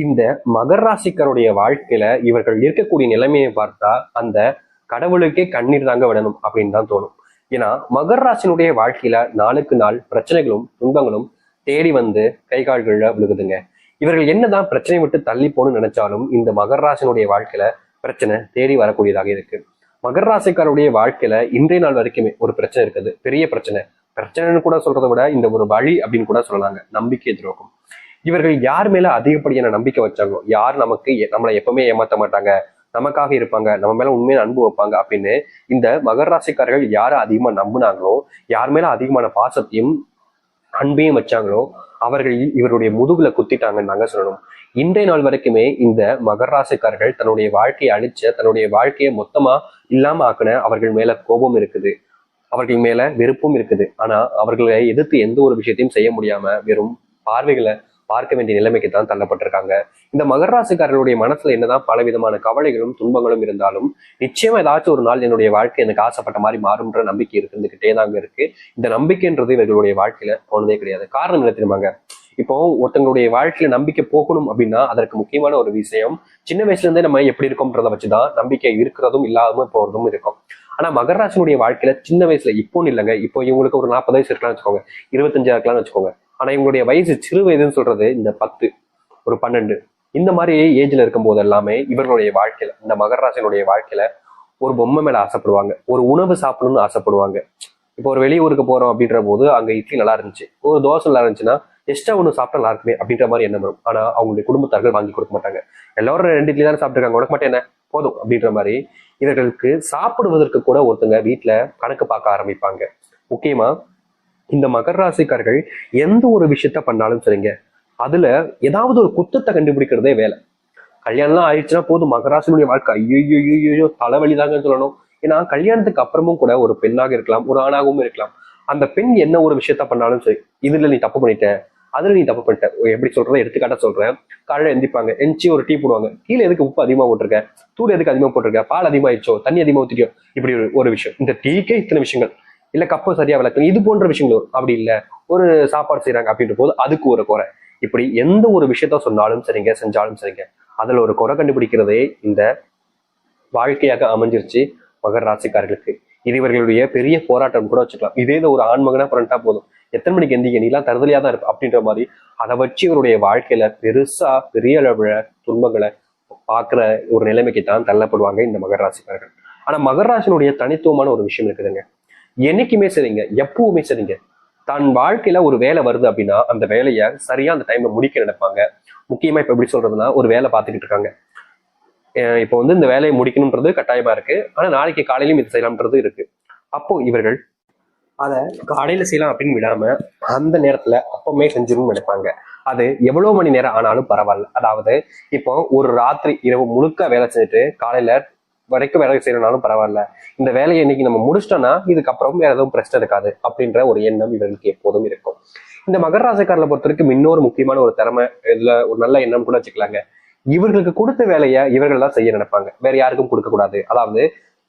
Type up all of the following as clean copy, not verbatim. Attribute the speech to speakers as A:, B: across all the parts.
A: இந்த மகர ராசிக்காருடைய வாழ்க்கையில இவர்கள் இருக்கக்கூடிய நிலைமையை பார்த்தா அந்த கடவுளுக்கே கண்ணீர் தாங்க விடணும் அப்படின்னு தான் தோணும். ஏன்னா மகர ராசினுடைய வாழ்க்கையில நாளுக்கு நாள் பிரச்சனைகளும் துன்பங்களும் தேடி வந்து கை கால்கள்ல விழுகுதுங்க. இவர்கள் என்னதான் பிரச்சனை விட்டு தள்ளி போகணும்னு நினைச்சாலும் இந்த மகர ராசினுடைய வாழ்க்கையில பிரச்சனை தேடி வரக்கூடியதாக இருக்கு. மகர ராசிக்காருடைய வாழ்க்கையில இன்றைய நாள் வரைக்குமே ஒரு பிரச்சனை இருக்குது, பெரிய பிரச்சனை. பிரச்சனைன்னு கூட சொல்றதை விட இந்த ஒரு வழி அப்படின்னு கூட சொல்லலாங்க, நம்பிக்கை துரோகம். இவர்கள் யார் மேல அதிகப்படியான நம்பிக்கை வச்சாங்களோ, யார் நம்மளை எப்பவுமே ஏமாத்த மாட்டாங்க, நமக்காக இருப்பாங்க, நம்ம மேல உண்மையான அன்பு வைப்பாங்க அப்படின்னு இந்த மகர ராசிக்காரர்கள் யாரை அதிகமா நம்புனாங்களோ, யார் மேல அதிகமான பாசத்தையும் அன்பையும் வச்சாங்களோ அவர்கள் இவருடைய முதுகுல குத்திட்டாங்கன்னு நாங்க சொல்லணும். இன்றைய நாள் வரைக்குமே இந்த மகர ராசிக்காரர்கள் தன்னுடைய வாழ்க்கையை அழிச்ச, தன்னுடைய வாழ்க்கையை மொத்தமா இல்லாம ஆக்குன அவர்கள் மேல கோபம் இருக்குது, அவர்கள் மேல வெறுப்பும் இருக்குது. ஆனா அவர்களை எதிர்த்து எந்த ஒரு விஷயத்தையும் செய்ய முடியாம வெறும் பார்வைகளை பார்க்க வேண்டிய நிலைமைக்கு தான் தள்ளப்பட்டிருக்காங்க. இந்த மகர ராசிக்காரர்களுடைய மனசுல என்னதான் பலவிதமான கவலைகளும் துன்பங்களும் இருந்தாலும் நிச்சயமா ஏதாச்சும் ஒரு நாள் என்னுடைய வாழ்க்கை எனக்கு ஆசைப்பட்ட மாதிரி மாறும்ன்ற நம்பிக்கை இருந்துகிட்டே தாங்க இருக்கு. இந்த நம்பிக்கைன்றது இவர்களுடைய வாழ்க்கையில போனதே கிடையாது. காரணம் என்ன தெரியுமாங்க? இப்போ ஒருத்தங்களுடைய வாழ்க்கையில நம்பிக்கை போகணும் அப்படின்னா அதற்கு முக்கியமான ஒரு விஷயம், சின்ன வயசுல இருந்தே நம்ம எப்படி இருக்கோம்ன்றதை வச்சுதான் நம்பிக்கை இருக்கிறதும் இல்லாம போறதும் இருக்கும். ஆனா மகர ராசினுடைய வாழ்க்கையில சின்ன வயசுல இப்போன்னு இல்லைங்க, இப்போ இவங்களுக்கு ஒரு 40 வயசு இருக்கலாம்னு வச்சுக்கோங்க, 25 இருக்கலாம்னு வச்சுக்கோங்க. ஆனா இவங்களுடைய வயசு சிறு வயதுன்னு சொல்றது இந்த 10, ஒரு 12 இந்த மாதிரி ஏஜ்ல இருக்கும் போது எல்லாமே இவர்களுடைய வாழ்க்கையில, இந்த மகர ராசினுடைய வாழ்க்கையில ஒரு பொம்மை மேல ஆசைப்படுவாங்க, ஒரு உணவு சாப்பிடணும்னு ஆசைப்படுவாங்க. இப்போ ஒரு வெளியூருக்கு போறோம் அப்படின்ற போது அங்க இட்லி நல்லா இருந்துச்சு, ஒரு தோசை நல்லா இருந்துச்சுன்னா எக்ஸ்ட்ரா ஒன்று சாப்பிட்டா நல்லா இருக்குமே அப்படின்ற மாதிரி எண்ணம் வரும். ஆனா அவங்களுடைய குடும்பத்தார்கள் வாங்கி கொடுக்க மாட்டாங்க. எல்லாரும் 2 இட்லி தானே சாப்பிட்டுருக்காங்க, உனக்கு மட்டும் என்ன போதும் அப்படின்ற மாதிரி இவர்களுக்கு சாப்பிடுவதற்கு கூட ஒருத்தங்க வீட்டுல கணக்கு பார்க்க ஆரம்பிப்பாங்க. முக்கியமா இந்த மகர ராசிக்காரர்கள் எந்த ஒரு விஷயத்த பண்ணாலும் சரிங்க, அதுல ஏதாவது ஒரு குத்தத்தை கண்டுபிடிக்கிறதே வேலை. கல்யாணம்லாம் ஆயிடுச்சுன்னா போதும், மகராசினுடைய வாழ்க்கை ஐயோ தலைவலிதாங்கன்னு சொல்லணும். ஏன்னா கல்யாணத்துக்கு அப்புறமும் கூட ஒரு பெண்ணாக இருக்கலாம், ஒரு ஆணாகவும் இருக்கலாம், அந்த பெண் என்ன ஒரு விஷயத்த பண்ணாலும் சரி, இதுல நீ தப்பு பண்ணிட்ட, அதுல நீ தப்பு பண்ணிட்ட. எப்படி சொல்றேன், எடுத்துக்காட்ட சொல்றேன். காலையில எந்திப்பாங்க, எந்திச்சு ஒரு டீ போடுவாங்க, கீழே எதுக்கு உப்பு அதிகமா போட்டிருக்க, தூள் எதுக்கு அதிகமா போட்டிருக்க, பால் அதிகமாயிடுச்சோ, தண்ணி அதிகமா ஊத்திட்டியோ, இப்படி ஒரு விஷயம். இந்த டீக்கே இத்தனை விஷயங்கள், இல்ல கப்பை சரியா விளக்கணும், இது போன்ற விஷயங்கள். அப்படி இல்ல ஒரு சாப்பாடு செய்யறாங்க அப்படின்ற போது அதுக்கு ஒரு குறை. இப்படி எந்த ஒரு விஷயத்த சொன்னாலும் சரிங்க, செஞ்சாலும் சரிங்க, அதுல ஒரு குறை கண்டுபிடிக்கிறதே இந்த வாழ்க்கையாக அமைஞ்சிருச்சு மகர ராசிக்காரர்களுக்கு. இது இவர்களுடைய பெரிய போராட்டம் கூட வச்சுக்கலாம். இதே ஒரு ஆண்மகனா பிறண்டா போதும், எத்தனை மணிக்கு எந்திக்க, நீலாம் தருதலையா தான் இருப்ப அப்படின்ற மாதிரி அதை வச்சு இவருடைய வாழ்க்கையில பெருசா பெரிய அளவுல துன்பங்களை பார்க்கிற ஒரு நிலைமைக்கு தான் தள்ளப்படுவாங்க இந்த மகர ராசிக்காரர்கள். ஆனா மகர ராசினுடைய தனித்துவமான ஒரு விஷயம் இருக்குதுங்க. என்னைக்குமே சரிங்க, எப்பவுமே சரிங்க, தன் வாழ்க்கையில ஒரு வேலை வருது அப்படின்னா அந்த வேலையை சரியா அந்த டைம்ல முடிக்க நினைப்பாங்க. முக்கியமா இப்ப எப்படி சொல்றதுன்னா, ஒரு வேலை பார்த்துக்கிட்டு இருக்காங்க, இப்போ இந்த வேலையை முடிக்கணும்ன்றது கட்டாயமா இருக்கு, ஆனா நாளைக்கு காலையிலும் இது செய்யலாம்ன்றது இருக்கு. அப்போ இவர்கள் அதை காலையில செய்யலாம் அப்படின்னு விடாம அந்த நேரத்துல அப்பவுமே செஞ்சிரும்னு நினைப்பாங்க. அது எவ்வளவு மணி நேரம் ஆனாலும் பரவாயில்ல. அதாவது இப்போ ஒரு ராத்திரி இரவு முழுக்க வேலை செஞ்சுட்டு காலையில வரைக்கும் வேலை செய்யறனாலும் பரவாயில்ல, இந்த வேலையை இன்னைக்கு நம்ம முடிச்சிட்டோம்னா இதுக்கப்புறம் வேற எதுவும் பிரச்சனை இருக்காது அப்படின்ற ஒரு எண்ணம் இவர்களுக்கு எப்போதும் இருக்கும். இந்த மகர ராசிக்காரர்களை பொறுத்த வரைக்கும் இன்னொரு முக்கியமான ஒரு திறமை, இதுல ஒரு நல்ல எண்ணம் கூட வச்சுக்கலாங்க. இவர்களுக்கு கொடுத்த வேலையை இவர்கள் தான் செய்ய நினைப்பாங்க, வேற யாருக்கும் கொடுக்க கூடாது. அதாவது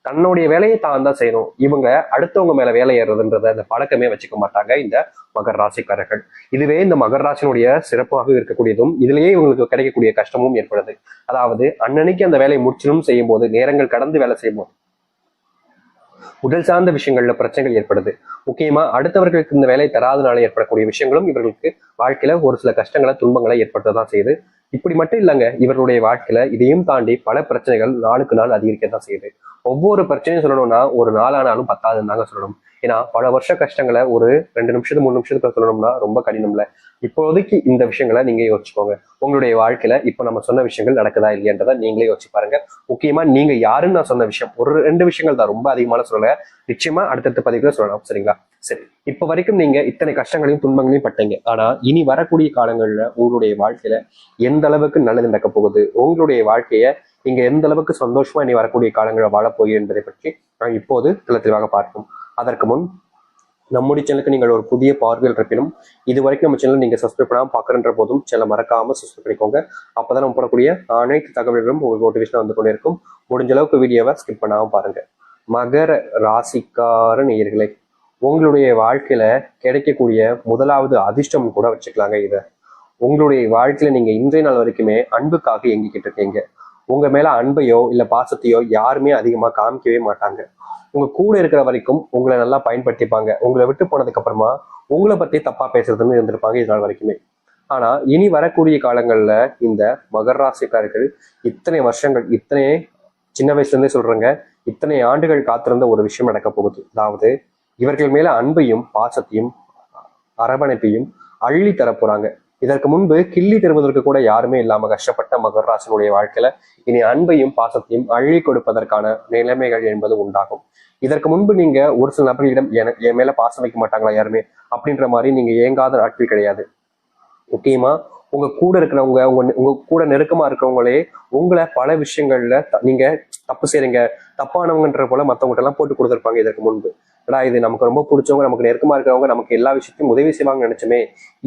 A: தன்னுடைய வேலையை தான் தான் செய்யணும், இவங்க அடுத்தவங்க மேல வேலை ஏறுறதுன்றத அந்த பழக்கமே வச்சுக்க மாட்டாங்க இந்த மகர ராசிக்காரர்கள். இதுவே இந்த மகர ராசினுடைய சிறப்பாக இருக்கக்கூடியதும், இதுலயே இவங்களுக்கு கிடைக்கக்கூடிய கஷ்டமும் ஏற்படுது. அதாவது அன்னன்னைக்கு அந்த வேலையை முடிச்சணும் செய்யும் போது, நேரங்கள் கடந்து வேலை செய்யும் போது உடல் சார்ந்த விஷயங்கள்ல பிரச்சனைகள் ஏற்படுது. முக்கியமா அடுத்தவர்களுக்கு இந்த வேலை தராதனால ஏற்படக்கூடிய விஷயங்களும் இவர்களுக்கு வாழ்க்கையில ஒரு சில கஷ்டங்களை துன்பங்களை ஏற்படுத்ததான் செய்யுது. இப்படி மட்டும் இல்லைங்க, இவர்களுடைய வாழ்க்கையில இதையும் தாண்டி பல பிரச்சனைகள் நாளுக்கு நாள் அதிகரிக்கத்தான் செய்யுது. ஒவ்வொரு பிரச்சனையும் சொல்லணும்னா ஒரு நாளானாலும் 10ஆதுன்னு தாங்க சொல்லணும். ஏன்னா பல வருஷ கஷ்டங்களை ஒரு 2 நிமிஷத்துக்கு 3 நிமிஷத்துக்கு சொல்லணும்னா ரொம்ப கடினம்ல. இப்போதைக்கு இந்த விஷயங்களை நீங்க யோசிச்சுக்கோங்க. உங்களுடைய வாழ்க்கையில இப்ப நம்ம சொன்ன விஷயங்கள் நடக்குதா இல்லையன்றதை நீங்களே யோசிச்சு பாருங்க. முக்கியமா நீங்க யாருன்னு நான் சொன்ன விஷயம் ஒரு 2 விஷயங்கள் தான், ரொம்ப அதிகமான சொல்லல, நிச்சயமா அடுத்தடுத்த பதிவுல சொல்லலாம். சரிங்களா? சரி, இப்ப வரைக்கும் நீங்க இத்தனை கஷ்டங்களையும் துன்பங்களையும் பட்டீங்க. ஆனா இனி வரக்கூடிய காலங்கள்ல உங்களுடைய வாழ்க்கையில எந்த அளவுக்கு நல்லது நடக்க போகுது, உங்களுடைய வாழ்க்கைய நீங்க எந்த அளவுக்கு சந்தோஷமா இனி வரக்கூடிய காலங்களில் வாழப்போகிறீர்கள் என்பதை பற்றி நான் இப்போது தெளிவாக பார்ப்போம். அதற்கு முன் நம்முடைய சேனலுக்கு நீங்கள் ஒரு புதிய பார்வையில் இருப்பினும் இது வரைக்கும் நம்ம சேனல் நீங்க சப்ஸ்கிரைப் பண்ணாமல் பார்க்குறன்ற போதும் சேனல் மறக்காம சப்ஸ்கிரைப் பண்ணிக்கோங்க. அப்பதான் நம்ம போடக்கூடிய அனைத்து தகவல்களும் உங்களுக்கு நோட்டிஃபிகேஷன் வந்து கொண்டே இருக்கும். முடிஞ்ச அளவுக்கு வீடியோவை ஸ்கிப் பண்ணாம பாருங்க. மகர ராசிக்கார நேயர்களே, உங்களுடைய வாழ்க்கையில கிடைக்கக்கூடிய முதலாவது அதிர்ஷ்டம் கூட வச்சுக்கலாங்க. இதை உங்களுடைய வாழ்க்கையில நீங்க இன்றைய நாள் வரைக்குமே அன்புக்காக இயங்கிக்கிட்டு இருக்கீங்க. உங்க மேல அன்பையோ இல்ல பாசத்தையோ யாருமே அதிகமா காமிக்கவே மாட்டாங்க. உங்க கூட இருக்கிற வரைக்கும் உங்களை நல்லா பயன்படுத்திப்பாங்க. உங்களை விட்டு போனதுக்கு அப்புறமா உங்களை பத்தி தப்பா பேசுறதுன்னு இருந்திருப்பாங்க இது நாள் வரைக்குமே. ஆனா இனி வரக்கூடிய காலங்கள்ல இந்த மகர ராசிக்காரர்கள் இத்தனை வருஷங்கள், இத்தனை சின்ன வயசுல இருந்தே சொல்றேங்க, இத்தனை ஆண்டுகள் காத்திருந்த ஒரு விஷயம் நடக்க போகுது. அதாவது இவர்கள் மேல அன்பையும் பாசத்தையும் அரவணைப்பையும் அள்ளி தரப்போறாங்க. இதற்கு முன்பு கிள்ளி தருவதற்கு கூட யாருமே இல்லாம கஷ்டப்பட்ட மகர ராசினுடைய வாழ்க்கையில இனி அன்பையும் பாசத்தையும் அள்ளி கொடுப்பதற்கான நிலைமைகள் என்பது உண்டாகும். இதற்கு முன்பு நீங்க ஒரு சில நபர்களிடம் என் மேல பாசம் வைக்க மாட்டாங்களா யாருமே அப்படின்ற மாதிரி நீங்க ஏங்காத நாட்கள் கிடையாது. முக்கியமா உங்க கூட இருக்கிறவங்க, உங்க கூட நெருக்கமா இருக்கிறவங்களே உங்களை பல விஷயங்கள்ல நீங்க தப்பு செய்றீங்க, தப்பானவங்கன்ற போல மத்தவங்ககிட்ட எல்லாம் போட்டு கொடுத்துருப்பாங்க இதற்கு முன்பு. இது நமக்கு ரொம்ப பிடிச்சவங்க, நமக்கு நெருக்கமா இருக்கிறவங்க, நமக்கு எல்லா விஷயத்தையும் உதவி செய்வாங்கன்னு நினைச்சுமே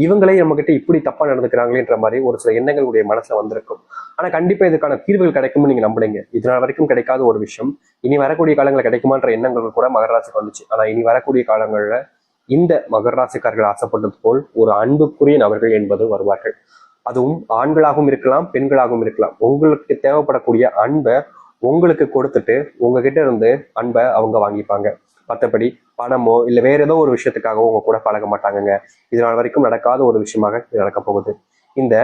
A: இவங்களே நம்ம கிட்ட இப்படி தப்பா நடந்துக்கிறாங்களேன்ற மாதிரி ஒரு சில எண்ணங்களுடைய மனசுல வந்திருக்கும். ஆனா கண்டிப்பா இதுக்கான தீர்வுகள் கிடைக்கும்னு நீங்க நம்புறீங்க. இதனால் வரைக்கும் கிடைக்காத ஒரு விஷயம் இனி வரக்கூடிய காலங்களில் கிடைக்குமான்ற எண்ணங்கள் கூட மகர ராசிக்கு வந்துச்சு. ஆனா இனி வரக்கூடிய காலங்கள்ல இந்த மகர ராசிக்காரர்கள் ஆசைப்பட்டது போல் ஒரு அன்புக்குரிய நபர்கள் என்பது வருவார்கள். அதுவும் ஆண்களாகவும் இருக்கலாம், பெண்களாகவும் இருக்கலாம். உங்களுக்கு தேவைப்படக்கூடிய அன்பை உங்களுக்கு கொடுத்துட்டு உங்ககிட்ட இருந்து அன்பை அவங்க வாங்கிப்பாங்க. மற்றபடி பணமோ இல்ல வேற ஏதோ ஒரு விஷயத்துக்காகவோ உங்க கூட பழக மாட்டாங்கங்க. இதனால் வரைக்கும் நடக்காத ஒரு விஷயமாக நடக்க போகுது. இந்த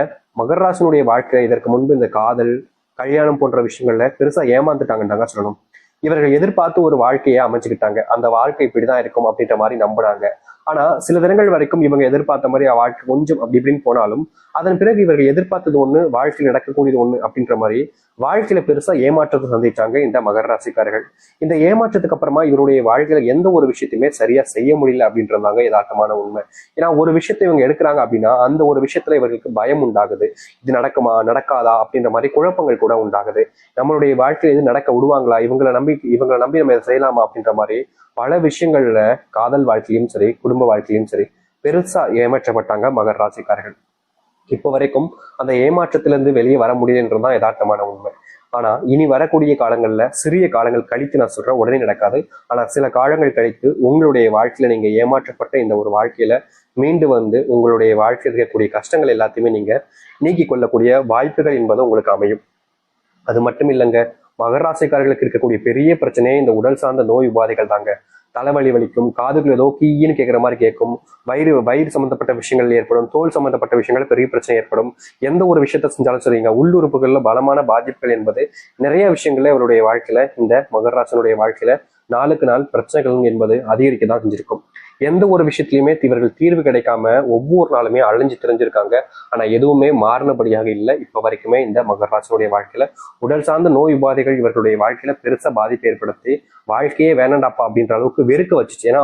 A: மகர ராசினுடைய வாழ்க்கை இதற்கு முன்பு இந்த காதல், கல்யாணம் போன்ற விஷயங்கள்ல பெருசா ஏமாந்துட்டாங்கன்னு தாங்க சொல்லணும். இவர்கள் எதிர்பார்த்து ஒரு வாழ்க்கையை அமைச்சுக்கிட்டாங்க. அந்த வாழ்க்கை இப்படிதான் இருக்கும் அப்படின்ற மாதிரி நம்புனாங்க. ஆனா சில தினங்கள் வரைக்கும் இவங்க எதிர்பார்த்த மாதிரி வாழ்க்கை கொஞ்சம் அப்படி இப்படின்னு போனாலும் அதன் பிறகு இவர்கள் எதிர்பார்த்தது ஒண்ணு, வாழ்க்கையில் நடக்கக்கூடியது ஒண்ணு அப்படின்ற மாதிரி வாழ்க்கையில பெருசா ஏமாற்றத்தை சந்திச்சாங்க இந்த மகர ராசிக்காரர்கள். இந்த ஏமாற்றத்துக்கு அப்புறமா இவருடைய வாழ்க்கையில எந்த ஒரு விஷயத்தையுமே சரியா செய்ய முடியல அப்படின்றதாங்க யதார்த்தமான உண்மை. ஏன்னா ஒரு விஷயத்தை இவங்க எடுக்கிறாங்க அப்படின்னா அந்த ஒரு விஷயத்துல இவர்களுக்கு பயம் உண்டாகுது. இது நடக்குமா நடக்காதா அப்படின்ற மாதிரி குழப்பங்கள் கூட உண்டாகுது. நம்மளுடைய வாழ்க்கையில இது நடக்க விடுவாங்களா, இவங்களை நம்பி நம்ம இதை செய்யலாமா அப்படின்ற மாதிரி பல விஷயங்கள்ல காதல் வாழ்க்கையிலும் சரி, குடும்ப வாழ்க்கையிலும் சரி பெருசா ஏமாற்றப்பட்டாங்க மகர ராசிக்காரர்கள். இப்போ வரைக்கும் அந்த ஏமாற்றத்திலிருந்து வெளியே வர முடியுதுன்றதுதான் யதார்த்தமான உண்மை. ஆனா இனி வரக்கூடிய காலங்கள்ல சிறிய காலங்கள் கழித்து நான் சொல்றேன், உடனே நடக்காது. ஆனா சில காலங்கள் கழித்து உங்களுடைய வாழ்க்கையில நீங்க ஏமாற்றப்பட்ட இந்த ஒரு வாழ்க்கையில மீண்டு வந்து உங்களுடைய வாழ்க்கையில் இருக்கக்கூடிய கஷ்டங்கள் எல்லாத்தையுமே நீங்க நீக்கி கொள்ளக்கூடிய வாய்ப்புகள் என்பது உங்களுக்கு அமையும். அது மட்டும் இல்லைங்க, மகர ராசிக்காரர்களுக்கு இருக்கக்கூடிய பெரிய பிரச்சனையே இந்த உடல் சார்ந்த நோய் உபாதைகள் தாங்க. தலைவலி வலிக்கும், காதுகள் ஏதோ கீன்னு கேட்குற மாதிரி கேட்கும், வயிறு சம்பந்தப்பட்ட விஷயங்கள் ஏற்படும், தோல் சம்பந்தப்பட்ட விஷயங்கள் பெரிய பிரச்சனை ஏற்படும். எந்த ஒரு விஷயத்த செஞ்சாலும் சரிங்க, உள்ளுறுப்புகள்ல பலமான பாதிப்புகள் என்பது நிறைய விஷயங்கள்ல அவருடைய வாழ்க்கையில இந்த மகர ராசினுடைய வாழ்க்கையில நாளுக்கு நாள் பிரச்சனைகள் என்பது அதிகரிக்க தான் செஞ்சிருக்கும். எந்த ஒரு விஷயத்திலையுமே இவர்கள் தீர்வு கிடைக்காம ஒவ்வொரு நாளுமே அலைஞ்சு தெரிஞ்சிருக்காங்க. ஆனா எதுவுமே மாறினபடியாக இல்லை இப்ப வரைக்குமே. இந்த மகர ராசினுடைய வாழ்க்கையில உடல் சார்ந்த நோய் உபாதைகள் இவர்களுடைய வாழ்க்கையில பெருசா பாதிப்பு ஏற்படுத்தி வாழ்க்கையே வேணாண்டாப்பா அப்படின்ற அளவுக்கு வெறுக்க வச்சுச்சு. ஏன்னா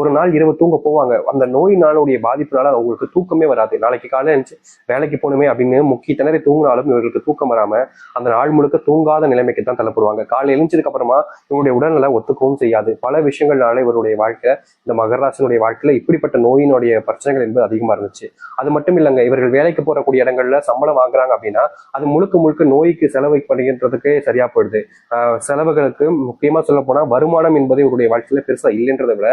A: ஒரு நாள் இரவு தூங்க போவாங்க, அந்த நோயினாலுடைய பாதிப்புனால அவங்களுக்கு தூக்கமே வராது. நாளைக்கு காலையில எழுந்துச்சு வேலைக்கு போகணுமே அப்படின்னு முக்கிய திணறி தூங்கினாலும் இவர்களுக்கு தூக்கம் வராம அந்த நாள் முழுக்க தூங்காத நிலைமைக்கு தான் தள்ளப்படுவாங்க. காலையில் எழுந்ததுக்கு அப்புறமா இவருடைய உடல்நிலை ஒத்துக்கவும் செய்யாது. பல விஷயங்கள்னால இவருடைய வாழ்க்கை இந்த மகர ராசினுடைய வாழ்க்கையில இப்படிப்பட்ட நோயினுடைய பிரச்சனைகள் என்பது அதிகமா இருந்துச்சு. அது மட்டும் இல்லைங்க, இவர்கள் வேலைக்கு போறக்கூடிய இடங்கள்ல சம்பளம் வாங்குறாங்க அப்படின்னா அது முழுக்க முழுக்க நோய்க்கு செலவு பண்ணுகின்றதுக்கே சரியா போயிடுது. செலவுகளுக்கு முக்கியமா சொல்ல போனா வருமானம் என்பது இவருடைய வாழ்க்கையில பெருசா இல்லைன்றதை விட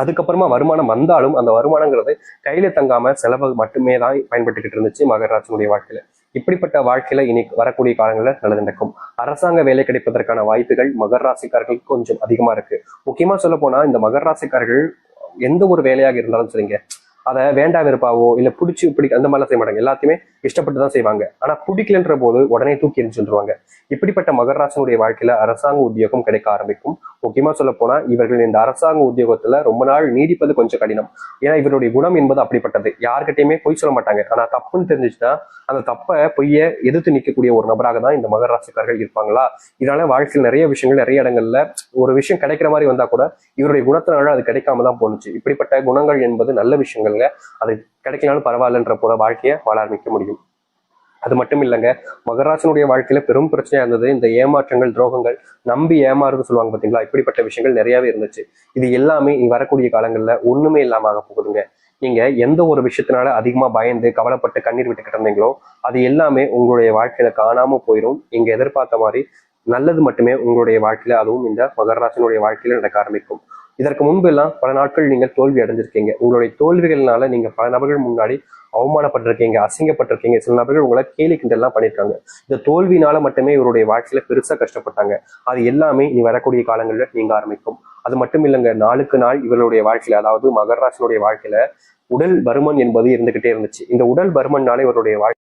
A: அதுக்கப்புறமா வருமானம் வந்தாலும் அந்த வருமானங்கிறது கையில தங்காம செலவு மட்டுமே தான் பயன்பட்டுக்கிட்டு இருந்துச்சு மகர ராசினுடைய வாழ்க்கையில. இப்படிப்பட்ட வாழ்க்கையில இனி வரக்கூடிய காலங்களில் நல்லது நடக்கும். அரசாங்க வேலை கிடைப்பதற்கான வாய்ப்புகள் மகர ராசிக்காரர்களுக்கு கொஞ்சம் அதிகமா இருக்கு. முக்கியமா சொல்ல போனா இந்த மகர ராசிக்காரர்கள் எந்த ஒரு வேலையாக இருந்தாலும் சரிங்க, அதை வேண்டா வெறுப்பாவோ இல்ல பிடிச்சி அந்த மாதிரிலாம் செய்ய மாட்டாங்க. எல்லாத்தையுமே இஷ்டப்பட்டு தான் செய்வாங்க. ஆனா பிடிக்கலன்ற போது உடனே தூக்கி எரிஞ்சுருவாங்க. இப்படிப்பட்ட மகர ராசினுடைய வாழ்க்கையில அரசாங்க உத்தியோகம் கிடைக்க ஆரம்பிக்கும். முக்கியமா சொல்ல போனா இவர்கள் இந்த அரசாங்க உத்தியோகத்துல ரொம்ப நாள் நீடிப்பது கொஞ்சம் கடினம். ஏன்னா இவருடைய குணம் என்பது அப்படிப்பட்டது. யார்கிட்டயுமே பொய் சொல்ல மாட்டாங்க. ஆனா தப்புன்னு தெரிஞ்சுச்சுன்னா அந்த தப்பை பொய்ய எதிர்த்து நிற்கக்கூடிய ஒரு நபராக தான் இந்த மகர ராசிக்காரர்கள் இருப்பாங்களா. இதனால வாழ்க்கையில் நிறைய விஷயங்கள் நிறைய இடங்கள்ல ஒரு விஷயம் கிடைக்கிற மாதிரி வந்தா கூட இவருடைய குணத்தினால அது கிடைக்காம தான் போனுச்சு. இப்படிப்பட்ட குணங்கள் என்பது நல்ல விஷயங்கள்ல அது கிடைக்கலாலும் பரவாயில்லன்ற போல வாழ்க்கையை வாழ ஆரம்பிக்க முடியும். அது மட்டும் இல்லைங்க, மகராசனுடைய வாழ்க்கையில பெரும் பிரச்சனையா இருந்தது இந்த ஏமாற்றங்கள், துரோகங்கள், நம்பி ஏமாறுன்னு சொல்லுவாங்க பாத்தீங்களா. இப்படிப்பட்ட விஷயங்கள் நிறையவே இருந்துச்சு. இது எல்லாமே இனி வரக்கூடிய காலங்கள்ல ஒண்ணுமே இல்லாம ஆக போகுதுங்க. நீங்க எந்த ஒரு விஷயத்தினால அதிகமா பயந்து கவலைப்பட்டு கண்ணீர் விட்டுக்கிட்டு இருந்தீங்களோ அது எல்லாமே உங்களுடைய வாழ்க்கையில காணாம போயிடும். நீங்க எதிர்பார்த்த மாதிரி நல்லது மட்டுமே உங்களுடைய வாழ்க்கையில, அதுவும் இந்த மகராசனுடைய வாழ்க்கையில நடக்க ஆரம்பிக்கும். இதற்கு முன்பு எல்லாம் பல நாட்கள் நீங்கள் தோல்வி அடைஞ்சிருக்கீங்க. உங்களுடைய தோல்விகள்னால நீங்க பல நபர்கள் முன்னாடி அவமானப்பட்டிருக்கீங்க, அசிங்கப்பட்டிருக்கீங்க. சில நபர்கள் உங்களை கேலி கிண்டல்லாம் பண்ணியிருக்காங்க. இந்த தோல்வினால மட்டுமே இவருடைய வாழ்க்கையில பெருசா கஷ்டப்பட்டாங்க. அது எல்லாமே இனி வரக்கூடிய காலங்களில் நீங்க ஆரம்பிக்கும். அது மட்டும் இல்லைங்க, நாளுக்கு நாள் இவருடைய வாழ்க்கையில, அதாவது மகர ராசினுடைய வாழ்க்கையில உடல் பருமன் என்பது இருந்துகிட்டே இருந்துச்சு. இந்த உடல் பருமன்னால இவருடைய வாழ்க்கை